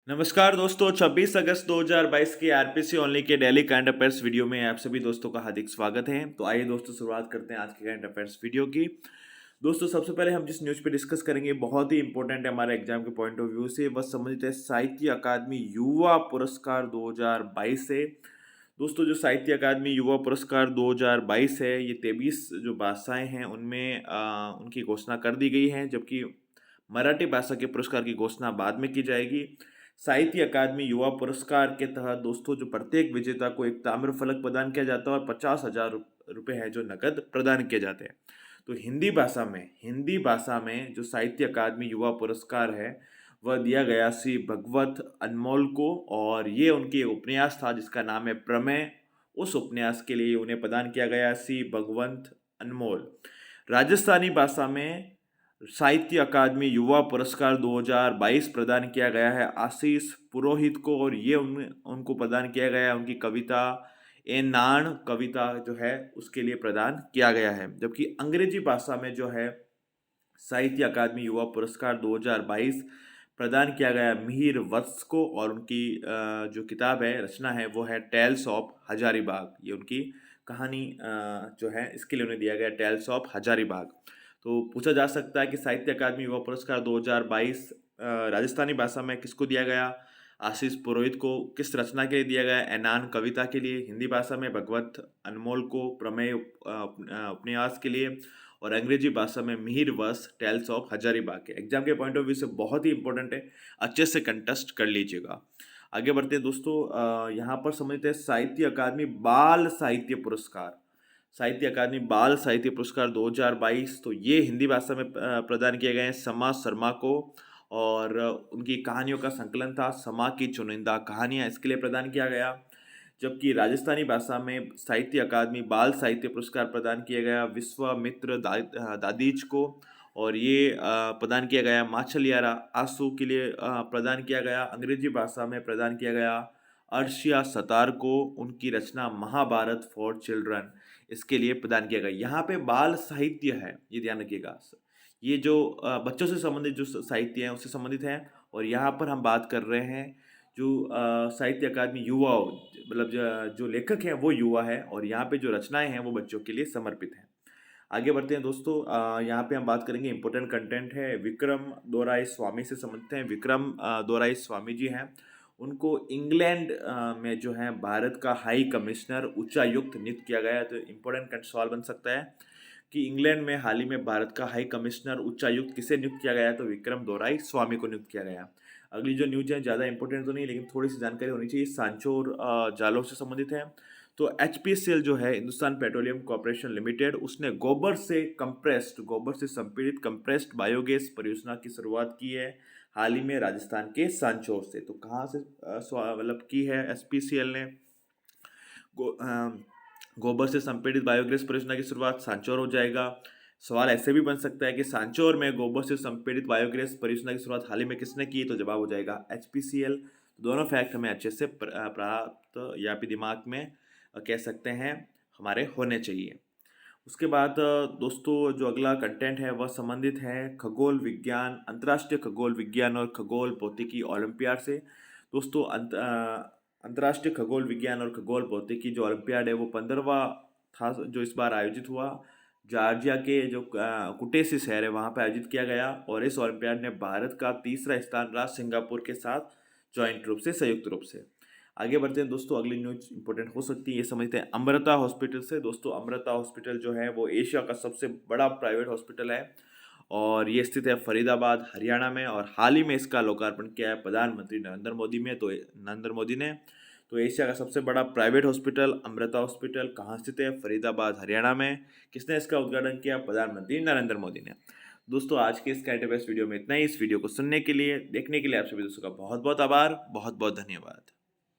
नमस्कार दोस्तों, 26 अगस्त 2022 की आरपीसी ओनली के डेली करंट अफेयर्स वीडियो में आप सभी दोस्तों का हार्दिक स्वागत है। तो आइए दोस्तों शुरुआत करते हैं आज के करंट अफेयर्स वीडियो की। दोस्तों सबसे पहले हम जिस न्यूज़ पे डिस्कस करेंगे बहुत ही इंपॉर्टेंट है हमारे एग्जाम के पॉइंट ऑफ व्यू से, वह संबंधित है साहित्य अकादमी युवा पुरस्कार 2022 से। दोस्तों जो साहित्य अकादमी युवा पुरस्कार 2022 है, ये 23 जो भाषाएं हैं उनमें उनकी घोषणा कर दी गई है, जबकि मराठी भाषा के पुरस्कार की घोषणा बाद में की जाएगी। साहित्य अकादमी युवा पुरस्कार के तहत दोस्तों जो प्रत्येक विजेता को एक ताम्र फलक प्रदान किया जाता है और 50,000 रुपये है जो नकद प्रदान किए जाते हैं। तो हिंदी भाषा में जो साहित्य अकादमी युवा पुरस्कार है वह दिया गया श्री भगवत अनमोल को, और ये उनके उपन्यास था जिसका नाम है प्रमेय। उस उपन्यास के लिए उन्हें प्रदान किया गया श्री भगवंत अनमोल। राजस्थानी भाषा में साहित्य अकादमी युवा पुरस्कार 2022 प्रदान किया गया है आशीष पुरोहित को, और ये उनको प्रदान किया गया है उनकी कविता ए नाण कविता जो है उसके लिए प्रदान किया गया है। जबकि अंग्रेजी भाषा में जो है साहित्य अकादमी युवा पुरस्कार 2022 प्रदान किया गया मिहिर वत्स को, और उनकी जो किताब है, रचना है, वो है टेल्स ऑफ हजारीबाग। ये उनकी कहानी जो है इसके लिए उन्हें दिया गया टेल्स ऑफ हजारीबाग। तो पूछा जा सकता है कि साहित्य अकादमी युवा पुरस्कार 2022 राजस्थानी भाषा में किसको दिया गया? आशीष पुरोहित को। किस रचना के लिए दिया गया? एनान कविता के लिए। हिंदी भाषा में भगवत अनमोल को प्रमेय उपन्यास के लिए, और अंग्रेजी भाषा में मिहिर वस टेल्स ऑफ हजारीबाग के। एग्जाम के पॉइंट ऑफ व्यू से बहुत ही इंपॉर्टेंट है, अच्छे से कंटेस्ट कर लीजिएगा। आगे बढ़ते हैं दोस्तों, यहाँ पर समझते हैं साहित्य अकादमी बाल साहित्य पुरस्कार। साहित्य अकादमी बाल साहित्य पुरस्कार 2022, तो ये हिंदी भाषा में प्रदान किए गए हैं समा शर्मा को, और उनकी कहानियों का संकलन था समा की चुनिंदा कहानियाँ, इसके लिए प्रदान किया गया। जबकि राजस्थानी भाषा में साहित्य अकादमी बाल साहित्य पुरस्कार प्रदान किया गया विश्वामित्र दादीज को, और ये प्रदान किया गया माछलियारा आंसू के लिए प्रदान किया गया। अंग्रेजी भाषा में प्रदान किया गया अर्शिया सतार को, उनकी रचना महाभारत फॉर चिल्ड्रन, इसके लिए प्रदान किया गया। यहाँ पे बाल साहित्य है, ये ध्यान रखिएगा। ये जो बच्चों से संबंधित जो साहित्य है उससे संबंधित है, और यहाँ पर हम बात कर रहे हैं जो साहित्य अकादमी युवा, मतलब जो लेखक हैं वो युवा है, और यहाँ पे जो रचनाएं हैं वो बच्चों के लिए समर्पित हैं। आगे बढ़ते हैं दोस्तों, यहाँ पे हम बात करेंगे इंपॉर्टेंट कंटेंट है विक्रम दोराई स्वामी से संबंधित हैं। विक्रम दोराई स्वामी जी हैं, उनको इंग्लैंड में जो है भारत का हाई कमिश्नर उच्चायुक्त नियुक्त किया गया है। तो इंपॉर्टेंट सवाल बन सकता है कि इंग्लैंड में हाल ही में भारत का हाई कमिश्नर उच्चायुक्त किसे नियुक्त किया गया है? तो विक्रम दोराई स्वामी को नियुक्त किया गया। अगली जो न्यूज है ज़्यादा इंपॉर्टेंट तो नहीं, लेकिन थोड़ी सी जानकारी होनी चाहिए, सांचौर जालोर से संबंधित है। तो एचपीसीएल जो है हिंदुस्तान पेट्रोलियम कॉर्पोरेशन लिमिटेड, उसने गोबर से संपीड़ित कंप्रेस्ड बायोगैस परियोजना की शुरुआत की है हाल ही में राजस्थान के सांचौर से। तो कहाँ से मतलब की है एचपीसीएल ने? गोबर से संपीड़ित बायोगैस परियोजना की शुरुआत सांचौर हो जाएगा। सवाल ऐसे भी बन सकता है कि सांचौर में गोबर से संपीड़ित बायोगैस परियोजना की शुरुआत हाल ही में किसने की? तो जवाब हो जाएगा एचपीसीएल। दोनों फैक्ट हमें अच्छे से प्राप्त या फिर दिमाग में कह सकते हैं हमारे होने चाहिए। उसके बाद दोस्तों जो अगला कंटेंट है वह संबंधित है खगोल विज्ञान, अंतर्राष्ट्रीय खगोल विज्ञान और खगोल भौतिकी ओलंपियाड से। दोस्तों अंतर्राष्ट्रीय खगोल विज्ञान और खगोल भौतिकी जो ओलंपियाड है वो 15वां था जो इस बार आयोजित हुआ। जॉर्जिया के जो कुटेसी शहर है वहाँ पर आयोजित किया गया, और इस ओलंपियाड ने भारत का तीसरा स्थान रहा सिंगापुर के साथ जॉइंट रूप से, संयुक्त रूप से। आगे बढ़ते हैं दोस्तों, अगली न्यूज इंपॉर्टेंट हो सकती है, ये समझते हैं अमृता हॉस्पिटल से। दोस्तों अमृता हॉस्पिटल जो है वो एशिया का सबसे बड़ा प्राइवेट हॉस्पिटल है, और ये स्थित है फरीदाबाद हरियाणा में, और हाल ही में इसका लोकार्पण किया है प्रधानमंत्री नरेंद्र मोदी ने। तो एशिया का सबसे बड़ा प्राइवेट हॉस्पिटल अमृता हॉस्पिटल कहाँ स्थित है? फरीदाबाद हरियाणा में। किसने इसका उद्घाटन किया? प्रधानमंत्री नरेंद्र मोदी ने। दोस्तों आज के इस करंट अफेयर्स वीडियो में इतना ही। इस वीडियो को सुनने के लिए, देखने के लिए आप सभी दोस्तों का बहुत बहुत आभार, बहुत बहुत धन्यवाद।